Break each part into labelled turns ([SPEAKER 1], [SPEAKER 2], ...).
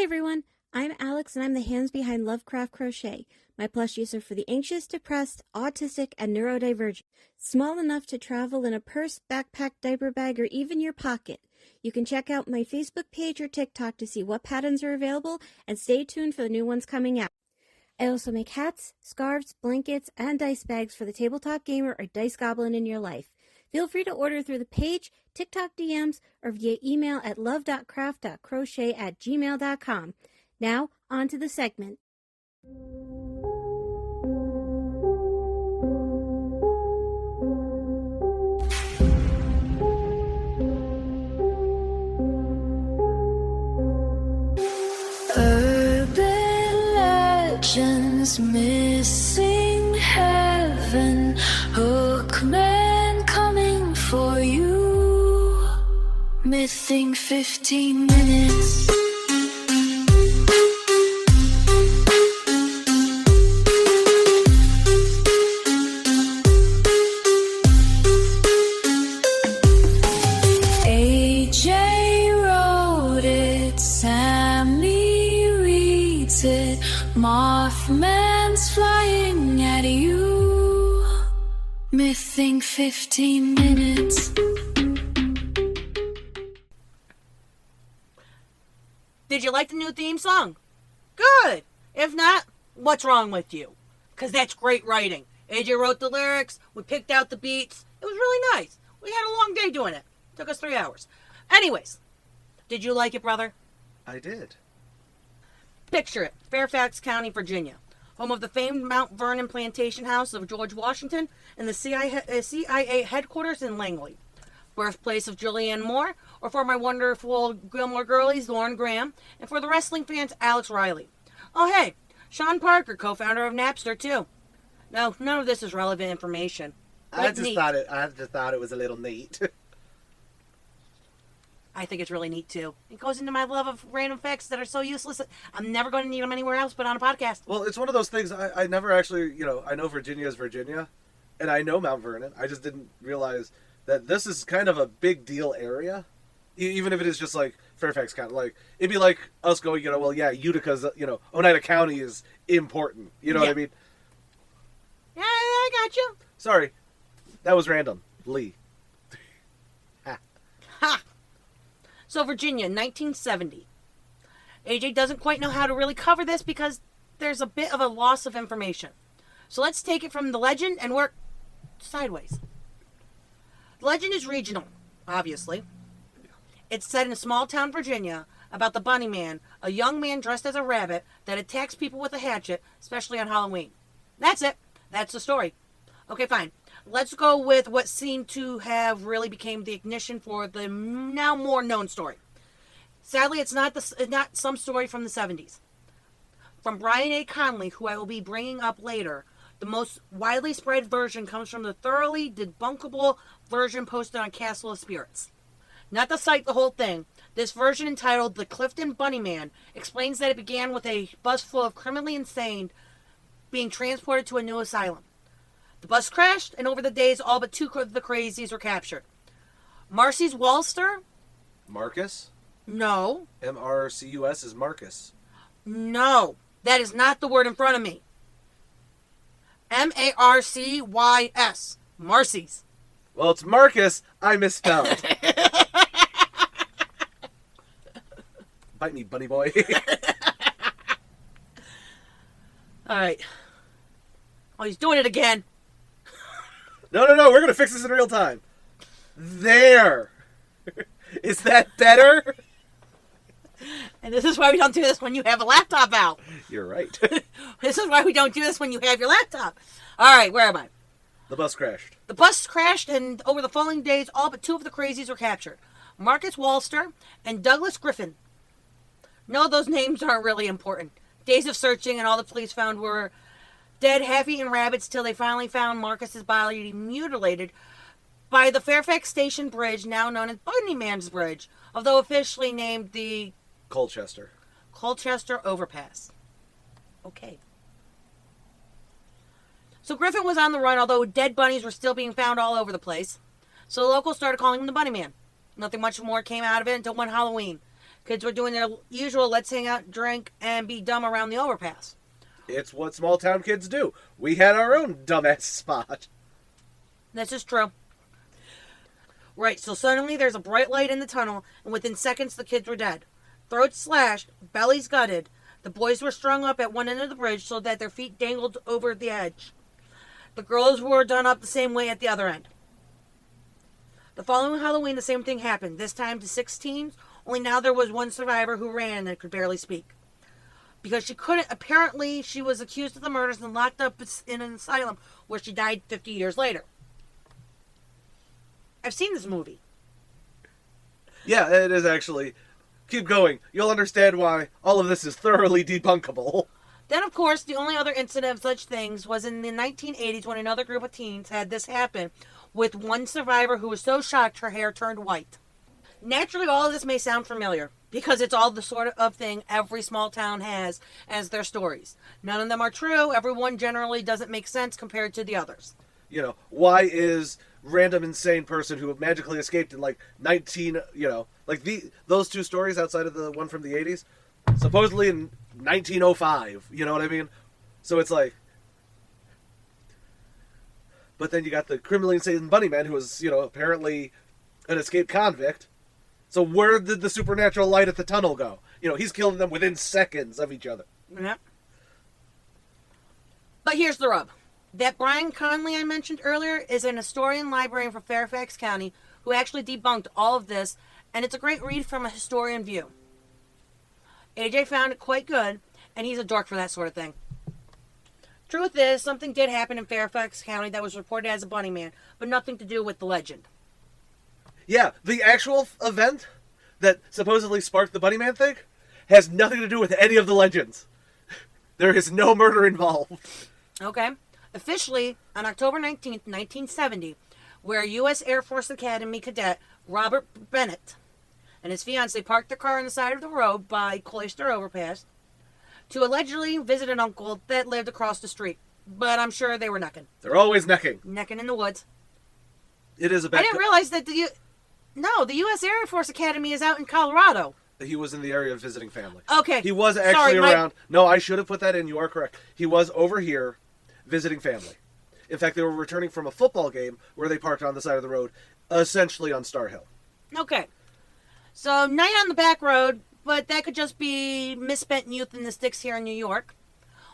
[SPEAKER 1] everyone, I'm Alex and I'm the hands behind Lovecraft Crochet. My plushies are for the anxious, depressed, autistic, and neurodivergent. Small enough to travel in a purse, backpack, diaper bag, or even your pocket. You can check out my Facebook page or TikTok to see what patterns are available and stay tuned for the new ones coming out. I also make hats, scarves, blankets, and dice bags for the tabletop gamer or dice goblin in your life. Feel free to order through the page, TikTok DMs, or via email at love.craft.crochet@gmail.com. Now, on to the segment.
[SPEAKER 2] Urban legends, missing heaven, hookman coming for you, missing 15 minutes. AJ wrote it, Sammy reads it, Mothman's flying at you, missing 15 minutes.
[SPEAKER 3] Did you like the new theme song? Good. If not, what's wrong with you? Because that's great writing. AJ wrote the lyrics. We picked out the beats. It was really nice. We had a long day doing it. Took us 3 hours. Anyways, did you like it, brother?
[SPEAKER 4] I did.
[SPEAKER 3] Picture it. Fairfax County, Virginia. Home of the famed Mount Vernon plantation house of George Washington and the CIA headquarters in Langley. Birthplace of Julianne Moore, or for my wonderful Gilmore girlies, Lauren Graham, and for the wrestling fans, Alex Riley. Oh hey, Sean Parker, co-founder of Napster, too. No, none of this is relevant information.
[SPEAKER 4] I just thought it was a little neat.
[SPEAKER 3] I think it's really neat, too. It goes into my love of random facts that are so useless that I'm never going to need them anywhere else but on a podcast.
[SPEAKER 4] Well, it's one of those things, I never actually, I know Virginia is Virginia, and I know Mount Vernon. I just didn't realize that this is kind of a big deal area, even if it is just like Fairfax County. Like, it'd be like us going, well, yeah, Utica's, Oneida County is important. You know what I mean?
[SPEAKER 3] Yeah, I got you.
[SPEAKER 4] Sorry. That was random. Lee.
[SPEAKER 3] Ha! So, Virginia, 1970. AJ doesn't quite know how to really cover this because there's a bit of a loss of information. So let's take it from the legend and work sideways. The legend is regional, obviously. It's set in a small town, Virginia, about the bunnyman, a young man dressed as a rabbit that attacks people with a hatchet, especially on Halloween. That's it. That's the story. Okay, fine. Let's go with what seemed to have really became the ignition for the now more known story. Sadly, it's not some story from the 70s. From Brian A. Conley, who I will be bringing up later, the most widely spread version comes from the thoroughly debunkable version posted on Castle of Spirits. Not to cite the whole thing, this version entitled The Clifton Bunnyman explains that it began with a bus full of criminally insane being transported to a new asylum. The bus crashed, and over the days, all but 2 of the crazies were captured. Marcy's Walster?
[SPEAKER 4] Marcus?
[SPEAKER 3] No.
[SPEAKER 4] M-R-C-U-S is Marcus.
[SPEAKER 3] No. That is not the word in front of me. M-A-R-C-Y-S. Marcy's.
[SPEAKER 4] Well, it's Marcus. I misspelled. Bite me, bunny boy.
[SPEAKER 3] All right. Oh, he's doing it again.
[SPEAKER 4] No. We're going to fix this in real time. There. Is that better?
[SPEAKER 3] And this is why we don't do this when you have a laptop out.
[SPEAKER 4] You're right.
[SPEAKER 3] This is why we don't do this when you have your laptop. All right, where am I?
[SPEAKER 4] The bus crashed.
[SPEAKER 3] The bus crashed, and over the following days, all but 2 of the crazies were captured. Marcus Walster and Douglas Griffin. No, those names aren't really important. Days of searching, and all the police found were dead, half-eaten rabbits till they finally found Marcus's body mutilated by the Fairfax Station Bridge, now known as Bunnyman's Bridge, although officially named the
[SPEAKER 4] Colchester
[SPEAKER 3] Overpass. Okay. So Griffin was on the run, although dead bunnies were still being found all over the place. So the locals started calling him the Bunnyman. Nothing much more came out of it until one Halloween. Kids were doing their usual let's hang out, drink, and be dumb around the overpass.
[SPEAKER 4] It's what small town kids do. We had our own dumbass spot.
[SPEAKER 3] This is true. Right, so suddenly there's a bright light in the tunnel, and within seconds the kids were dead. Throats slashed, bellies gutted. The boys were strung up at one end of the bridge so that their feet dangled over the edge. The girls were done up the same way at the other end. The following Halloween, the same thing happened, this time to 6 teens, only now there was one survivor who ran and could barely speak. Because she couldn't, apparently she was accused of the murders and locked up in an asylum where she died 50 years later. I've seen this movie.
[SPEAKER 4] Yeah, it is actually. Keep going. You'll understand why all of this is thoroughly debunkable.
[SPEAKER 3] Then, of course, the only other incident of such things was in the 1980s when another group of teens had this happen with one survivor who was so shocked her hair turned white. Naturally, all of this may sound familiar because it's all the sort of thing every small town has as their stories. None of them are true. Everyone generally doesn't make sense compared to the others.
[SPEAKER 4] You know, why is random insane person who magically escaped in like 19, those two stories outside of the one from the 80s, supposedly in 1905, you know what I mean? So it's like, but then you got the criminally insane bunnyman who was, apparently an escaped convict. So where did the supernatural light at the tunnel go? He's killing them within seconds of each other.
[SPEAKER 3] Yeah. But here's the rub. That Brian Conley I mentioned earlier is an historian librarian from Fairfax County who actually debunked all of this, and it's a great read from a historian view. AJ found it quite good, and he's a dork for that sort of thing. Truth is, something did happen in Fairfax County that was reported as a bunnyman, but nothing to do with the legend.
[SPEAKER 4] Yeah, the actual event that supposedly sparked the bunnyman thing has nothing to do with any of the legends. There is no murder involved.
[SPEAKER 3] Okay. Officially, on October 19th, 1970, where U.S. Air Force Academy cadet Robert Bennett and his fiancée parked their car on the side of the road by Cloister Overpass to allegedly visit an uncle that lived across the street. But I'm sure they were necking.
[SPEAKER 4] They're always necking.
[SPEAKER 3] Necking in the woods.
[SPEAKER 4] It is a bad...
[SPEAKER 3] I didn't realize that the U.S. Air Force Academy is out in Colorado.
[SPEAKER 4] He was in the area of visiting family.
[SPEAKER 3] Okay.
[SPEAKER 4] He was actually around... No, I should have put that in. You are correct. He was over here visiting family. In fact, they were returning from a football game where they parked on the side of the road, essentially on Star Hill.
[SPEAKER 3] Okay. So, night on the back road, but that could just be misspent youth in the sticks here in New York.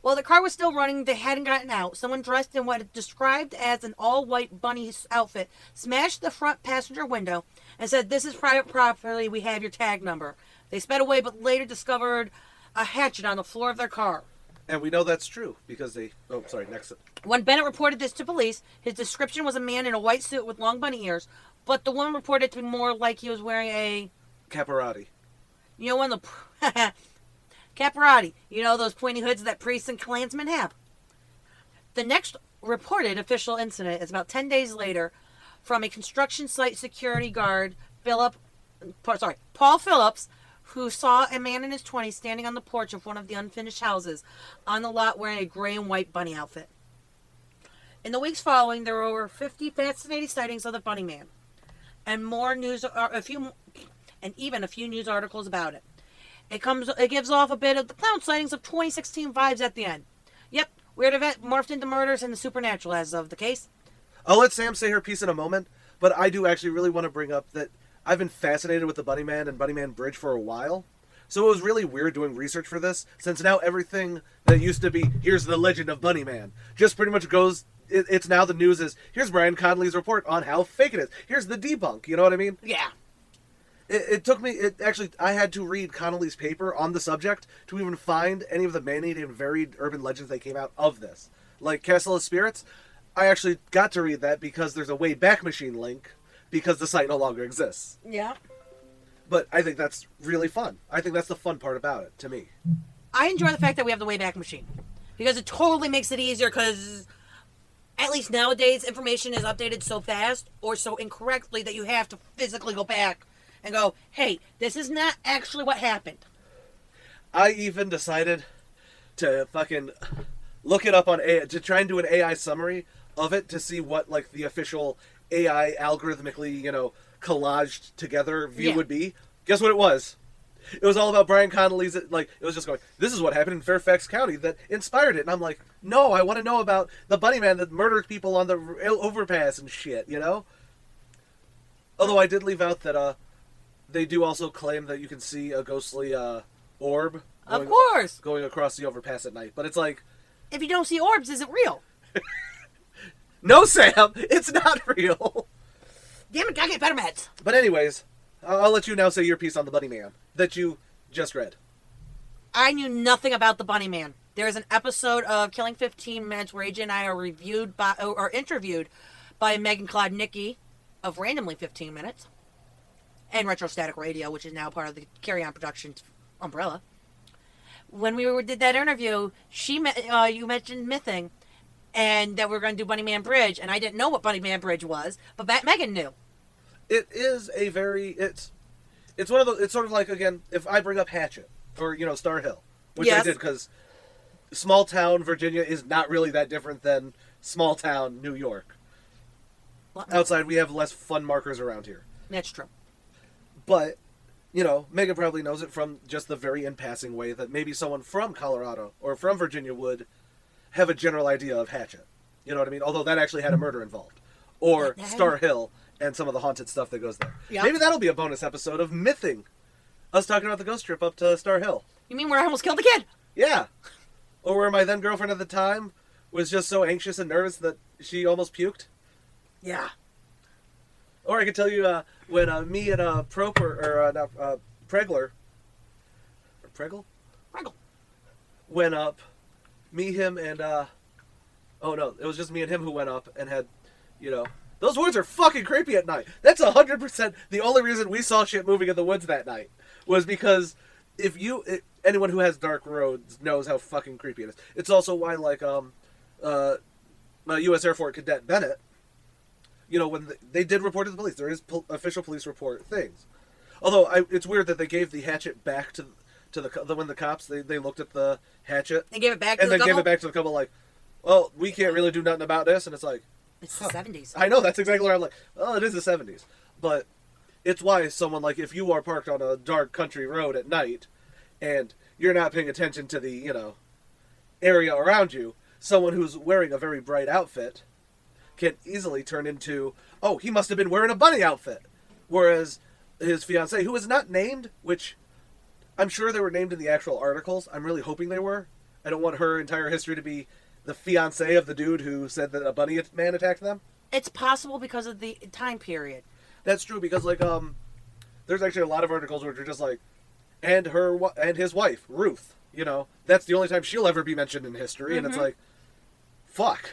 [SPEAKER 3] While the car was still running, they hadn't gotten out. Someone dressed in what is described as an all-white bunny outfit smashed the front passenger window and said, "This is private property, we have your tag number." They sped away, but later discovered a hatchet on the floor of their car.
[SPEAKER 4] And we know that's true because they... Oh, sorry, next.
[SPEAKER 3] When Bennett reported this to police, his description was a man in a white suit with long bunny ears, but the woman reported it to be more like he was wearing a...
[SPEAKER 4] Caparati.
[SPEAKER 3] You know, one of the... Caparati. You know, those pointy hoods that priests and Klansmen have. The next reported official incident is about 10 days later from a construction site security guard, Paul Phillips, who saw a man in his 20s standing on the porch of one of the unfinished houses on the lot wearing a gray and white bunny outfit. In the weeks following, there were over 50 fascinating sightings of the bunny man, and even a few news articles about it. It gives off a bit of the clown sightings of 2016 vibes at the end. Yep, weird event morphed into murders and the supernatural as of the case.
[SPEAKER 4] I'll let Sam say her piece in a moment, but I do actually really want to bring up that I've been fascinated with the Bunnyman and Bunnyman Bridge for a while. So it was really weird doing research for this, since now everything that used to be, here's the legend of Bunnyman, just pretty much goes, it's now the news is, here's Brian Conley's report on how fake it is. Here's the debunk, you know what I mean?
[SPEAKER 3] Yeah.
[SPEAKER 4] I had to read Connolly's paper on the subject to even find any of the man-made and varied urban legends that came out of this. Like Castle of Spirits, I actually got to read that because there's a Way Back Machine link, because the site no longer exists.
[SPEAKER 3] Yeah.
[SPEAKER 4] But I think that's really fun. I think that's the fun part about it, to me.
[SPEAKER 3] I enjoy the fact that we have the Wayback Machine. Because it totally makes it easier, because at least nowadays, information is updated so fast or so incorrectly that you have to physically go back and go, hey, this is not actually what happened.
[SPEAKER 4] I even decided to fucking look it up on AI, to try and do an AI summary of it to see what, like, the official AI algorithmically, collaged together view would be. Guess what it was? It was all about Brian Connolly's, like, it was just going, this is what happened in Fairfax County that inspired it. And I'm like, no, I want to know about the bunnyman that murdered people on the overpass and shit, you know? Although I did leave out that they do also claim that you can see a ghostly orb.
[SPEAKER 3] Of course.
[SPEAKER 4] Going across the overpass at night. But it's like...
[SPEAKER 3] If you don't see orbs, is it real?
[SPEAKER 4] No, Sam! It's not real!
[SPEAKER 3] Damn it, gotta get better meds.
[SPEAKER 4] But anyways, I'll let you now say your piece on the Bunnyman that you just read.
[SPEAKER 3] I knew nothing about the Bunnyman. There is an episode of Killing 15 Minutes where AJ and I are interviewed by Megan Claude Nicky of Randomly 15 Minutes and Retrostatic Radio, which is now part of the Carry On Productions umbrella. When we did that interview, you mentioned mything, and that we were going to do Bunnyman Bridge, and I didn't know what Bunnyman Bridge was, but Megan knew.
[SPEAKER 4] It is a very it's one of those. It's sort of like, again, if I bring up Hatchet or Star Hill, which
[SPEAKER 3] yes.
[SPEAKER 4] I did because small town Virginia is not really that different than small town New York.
[SPEAKER 3] What?
[SPEAKER 4] Outside, we have less fun markers around here.
[SPEAKER 3] That's true.
[SPEAKER 4] But Megan probably knows it from just the very in passing way that maybe someone from Colorado or from Virginia would have a general idea of Hatchet. You know what I mean? Although that actually had a murder involved. Or Star Hill and some of the haunted stuff that goes there. Yep. Maybe that'll be a bonus episode of mything. Us talking about the ghost trip up to Star Hill.
[SPEAKER 3] You mean where I almost killed the kid?
[SPEAKER 4] Yeah. Or where my then girlfriend at the time was just so anxious and nervous that she almost puked.
[SPEAKER 3] Yeah.
[SPEAKER 4] Or I could tell you when me and Pregler went up. Me, him, and oh no, it was just me and him who went up and had, those woods are fucking creepy at night. That's 100% the only reason we saw shit moving in the woods that night was because anyone who has dark roads knows how fucking creepy it is. It's also why U.S. Air Force Cadet Bennett, when they did report to the police, there is official police report things. Although it's weird that they gave the hatchet back to when the cops they looked at the hatchet.
[SPEAKER 3] They gave it back
[SPEAKER 4] to the couple? And then gave it back to the couple like, well, we can't really do nothing about this. And it's like...
[SPEAKER 3] It's the 70s.
[SPEAKER 4] I know, that's exactly where I'm like, oh, it is the 70s. But it's why someone like, if you are parked on a dark country road at night and you're not paying attention to the, area around you, someone who's wearing a very bright outfit can easily turn into, oh, he must have been wearing a bunny outfit. Whereas his fiancée, who was not named, which... I'm sure they were named in the actual articles. I'm really hoping they were. I don't want her entire history to be the fiancé of the dude who said that a bunny man attacked them.
[SPEAKER 3] It's possible because of the time period.
[SPEAKER 4] That's true because there's actually a lot of articles which are just like, and his wife Ruth. That's the only time she'll ever be mentioned in history, and it's like, fuck.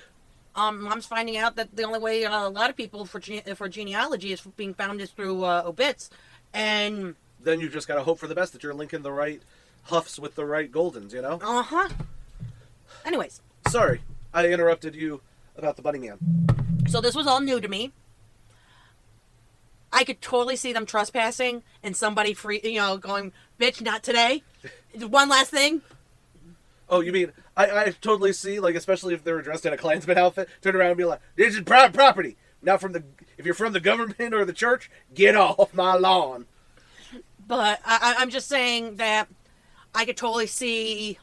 [SPEAKER 3] Mom's finding out that the only way a lot of people for genealogy is being found is through obits, and.
[SPEAKER 4] Then you just gotta hope for the best that you're linking the right Huffs with the right Goldens,
[SPEAKER 3] Uh-huh. Anyways.
[SPEAKER 4] Sorry, I interrupted you about the Bunnyman.
[SPEAKER 3] So this was all new to me. I could totally see them trespassing and somebody going, bitch, not today. One last thing.
[SPEAKER 4] Oh, you mean, I totally see, especially if they're dressed in a Klansman outfit, turn around and be like, this is private property. Now if you're from the government or the church, get off my lawn.
[SPEAKER 3] But I'm just saying that I could totally see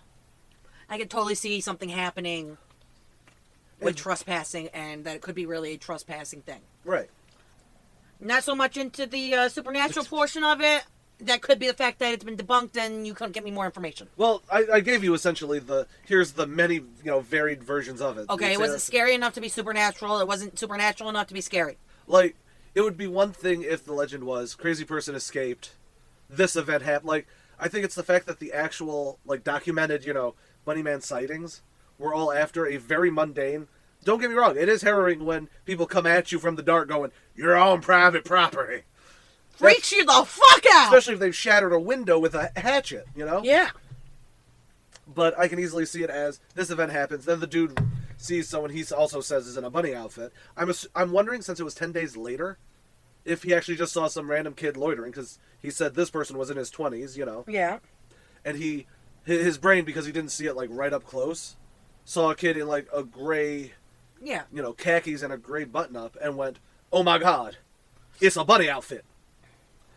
[SPEAKER 3] something happening with trespassing, and that it could be really a trespassing thing.
[SPEAKER 4] Right.
[SPEAKER 3] Not so much into the supernatural portion of it. That could be the fact that it's been debunked and you couldn't get me more information.
[SPEAKER 4] Well, I gave you essentially here's the many varied versions of it.
[SPEAKER 3] Okay, it wasn't scary enough to be supernatural. It wasn't supernatural enough to be scary.
[SPEAKER 4] It would be one thing if the legend was crazy person escaped. This event happened. I think it's the fact that the actual, documented, Bunnyman sightings were all after a very mundane... Don't get me wrong, it is harrowing when people come at you from the dark going, you're on private property.
[SPEAKER 3] Freaks you the fuck out!
[SPEAKER 4] Especially if they've shattered a window with a hatchet,
[SPEAKER 3] Yeah.
[SPEAKER 4] But I can easily see it as, this event happens, then the dude sees someone he also says is in a bunny outfit. I'm wondering, since it was 10 days later... if he actually just saw some random kid loitering, because he said this person was in his 20s,
[SPEAKER 3] Yeah.
[SPEAKER 4] And his brain, because he didn't see it, right up close, saw a kid in, a gray,
[SPEAKER 3] yeah,
[SPEAKER 4] khakis and a gray button-up, and went, oh my god, it's a bunny outfit.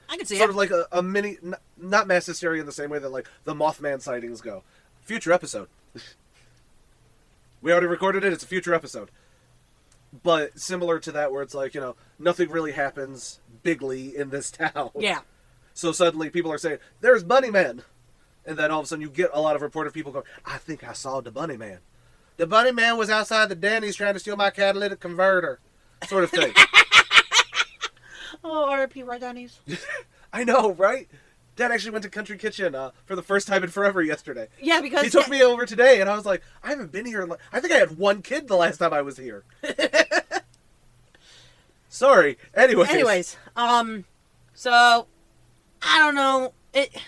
[SPEAKER 3] I can see
[SPEAKER 4] sort
[SPEAKER 3] it.
[SPEAKER 4] of like a mini, not mass hysteria in the same way that like the Mothman sightings go. Future episode. We already recorded it. It's a future episode. But similar to that, where it's like, nothing really happens bigly in this town.
[SPEAKER 3] Yeah.
[SPEAKER 4] So suddenly people are saying, there's Bunnyman. And then all of a sudden you get a lot of reported people going, I think I saw the Bunnyman. The Bunnyman was outside the Denny's trying to steal my catalytic converter. Sort of thing.
[SPEAKER 3] Oh, R.I.P. Red Denny's.
[SPEAKER 4] I know, right? Dad actually went to Country Kitchen for the first time in forever yesterday.
[SPEAKER 3] Yeah, because...
[SPEAKER 4] He took me over today, and I was like, I haven't been here. I think I had one kid the last time I was here. Sorry. Anyways.
[SPEAKER 3] So, I don't know. It's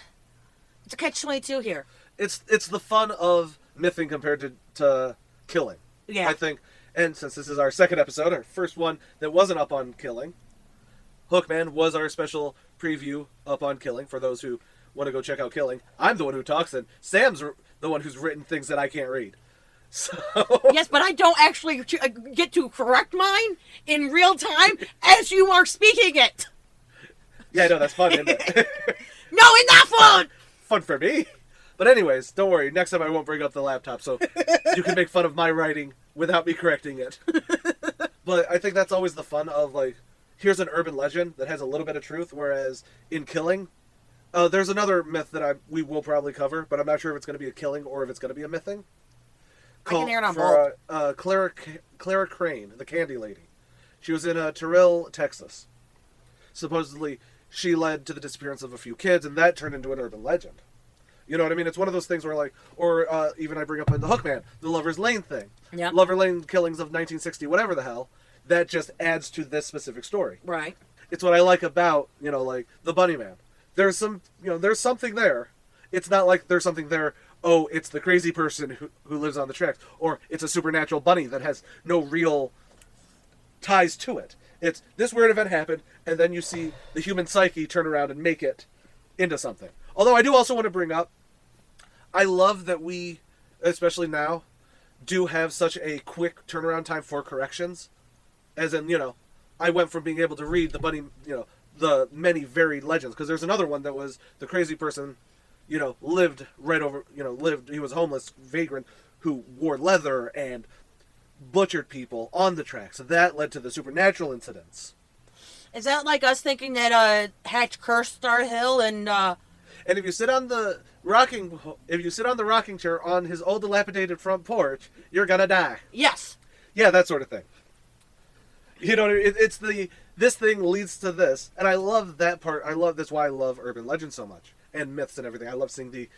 [SPEAKER 3] a catch-22 here.
[SPEAKER 4] It's the fun of mything compared to killing.
[SPEAKER 3] Yeah.
[SPEAKER 4] I think. And since this is our second episode, our first one that wasn't up on killing, Hookman was our special preview up on killing for those who want to go check out killing. I'm the one who talks, and Sam's the one who's written things that I can't read. So
[SPEAKER 3] yes, but I don't actually get to correct mine in real time as you are speaking it.
[SPEAKER 4] Yeah, no, that's fun, isn't it?
[SPEAKER 3] No, it's not fun!
[SPEAKER 4] Fun for me. But anyways, don't worry. Next time I won't bring up the laptop, so you can make fun of my writing without me correcting it. But I think that's always the fun of, like, here's an urban legend that has a little bit of truth, whereas in killing, there's another myth that we will probably cover, but I'm not sure if it's going to be a killing or if it's going to be a mything.
[SPEAKER 3] I can hear it on both.
[SPEAKER 4] Clara Crane, the candy lady. She was in Terrell, Texas. Supposedly, she led to the disappearance of a few kids, and that turned into an urban legend. You know what I mean? It's one of those things where, like, or even I bring up in the Hookman, the Lover's Lane thing.
[SPEAKER 3] Yeah.
[SPEAKER 4] Lover Lane killings of 1960, whatever the hell. That just adds to this specific story.
[SPEAKER 3] Right.
[SPEAKER 4] It's what I like about, like, the Bunnyman. There's there's something there. It's not like there's something there, oh, it's the crazy person who lives on the tracks, or it's a supernatural bunny that has no real ties to it. It's this weird event happened, and then you see the human psyche turn around and make it into something. Although I do also want to bring up, I love that we, especially now, do have such a quick turnaround time for corrections. As in, I went from being able to read the bunny, the many varied legends, because there's another one that was the crazy person, lived right over, he was a homeless vagrant who wore leather and butchered people on the tracks. So that led to the supernatural incidents.
[SPEAKER 3] Is that like us thinking that Hatch cursed our hill and
[SPEAKER 4] if you sit on the rocking chair on his old dilapidated front porch, you're gonna die.
[SPEAKER 3] Yes.
[SPEAKER 4] Yeah, that sort of thing. It's this thing leads to this, and I love that part. That's why I love urban legends so much and myths and everything. I love seeing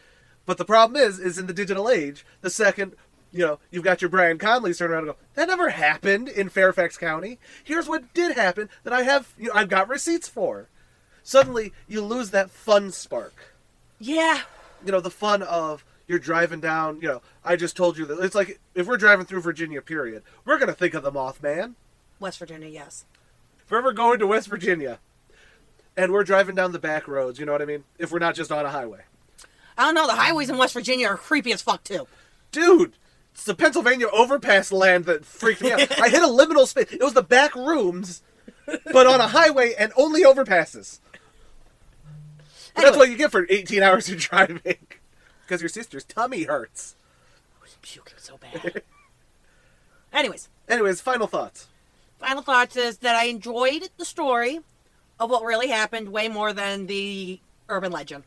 [SPEAKER 4] but the problem is in the digital age, the second you've got your Brian Conleys turn around and go, that never happened in Fairfax County. Here's what did happen that I've got receipts for. Suddenly you lose that fun spark.
[SPEAKER 3] Yeah.
[SPEAKER 4] The fun of you're driving down. I just told you that it's like if we're driving through Virginia, period, we're gonna think of the Mothman.
[SPEAKER 3] West Virginia, yes.
[SPEAKER 4] If we're ever going to West Virginia, and we're driving down the back roads, you know what I mean? If we're not just on a highway.
[SPEAKER 3] I don't know, the highways in West Virginia are creepy as fuck, too.
[SPEAKER 4] Dude, it's the Pennsylvania overpass land that freaked me out. I hit a liminal space. It was the back rooms, but on a highway and only overpasses. But that's what you get for 18 hours of driving. Because your sister's tummy hurts.
[SPEAKER 3] I was puking so bad. Anyways,
[SPEAKER 4] final thoughts.
[SPEAKER 3] Final thoughts is that I enjoyed the story of what really happened way more than the urban legend.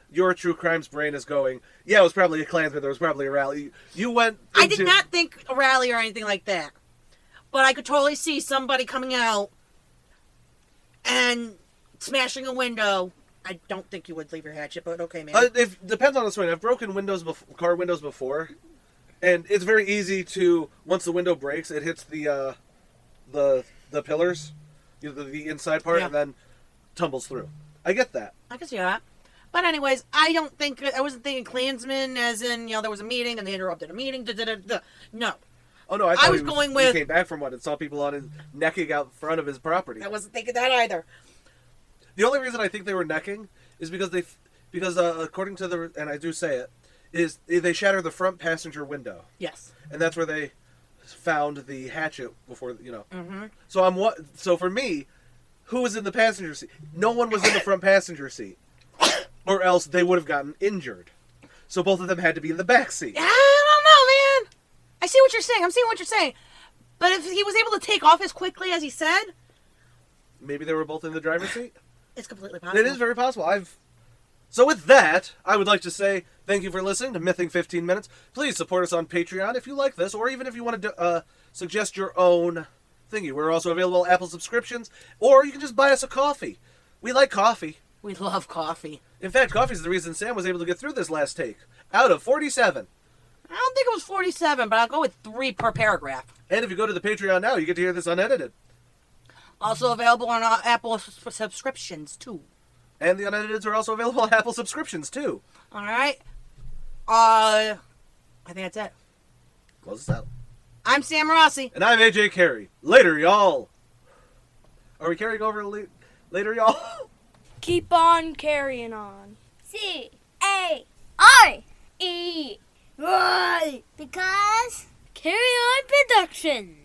[SPEAKER 4] Your true crimes brain is going, yeah, it was probably a Klansman, there was probably a rally. You went into...
[SPEAKER 3] I did not think a rally or anything like that. But I could totally see somebody coming out and smashing a window. I don't think you would leave your hatchet, but okay, man.
[SPEAKER 4] Depends on the swing. I've broken car windows before, and it's very easy to, once the window breaks, it hits the pillars, the inside part, and then tumbles through. I get that.
[SPEAKER 3] I can see that. But anyways, I wasn't thinking Klansmen as in, there was a meeting and they interrupted a meeting. No.
[SPEAKER 4] Oh, no, I was going with... He came back from one and saw people on his necking out front of his property.
[SPEAKER 3] I wasn't thinking that either.
[SPEAKER 4] The only reason I think they were necking is because according to and I do say it, is they shatter the front passenger window.
[SPEAKER 3] Yes.
[SPEAKER 4] And that's where they found the hatchet before,
[SPEAKER 3] Mm-hmm.
[SPEAKER 4] So for me, who was in the passenger seat? No one was in the front passenger seat. Or else they would have gotten injured. So both of them had to be in the back seat.
[SPEAKER 3] I don't know, man. I see what you're saying. I'm seeing what you're saying. But if he was able to take off as quickly as he said...
[SPEAKER 4] Maybe they were both in the driver's seat?
[SPEAKER 3] It's completely possible.
[SPEAKER 4] It is very possible. So with that, I would like to say thank you for listening to Mything 15 Minutes. Please support us on Patreon if you like this, or even if you want to suggest your own thingy. We're also available at Apple subscriptions, or you can just buy us a coffee. We like coffee.
[SPEAKER 3] We love coffee.
[SPEAKER 4] In fact, coffee is the reason Sam was able to get through this last take. Out of 47.
[SPEAKER 3] I don't think it was 47, but I'll go with 3 per paragraph.
[SPEAKER 4] And if you go to the Patreon now, you get to hear this unedited.
[SPEAKER 3] Also available on Apple subscriptions, too.
[SPEAKER 4] And the unediteds are also available on Apple subscriptions, too.
[SPEAKER 3] All right. I think that's it.
[SPEAKER 4] Close this out.
[SPEAKER 3] I'm Sam Rossi.
[SPEAKER 4] And I'm AJ Carey. Later, y'all. Are we carrying over later, y'all?
[SPEAKER 5] Keep on carrying on.
[SPEAKER 6] C-A-R-E. Right. Because
[SPEAKER 5] Carry on production.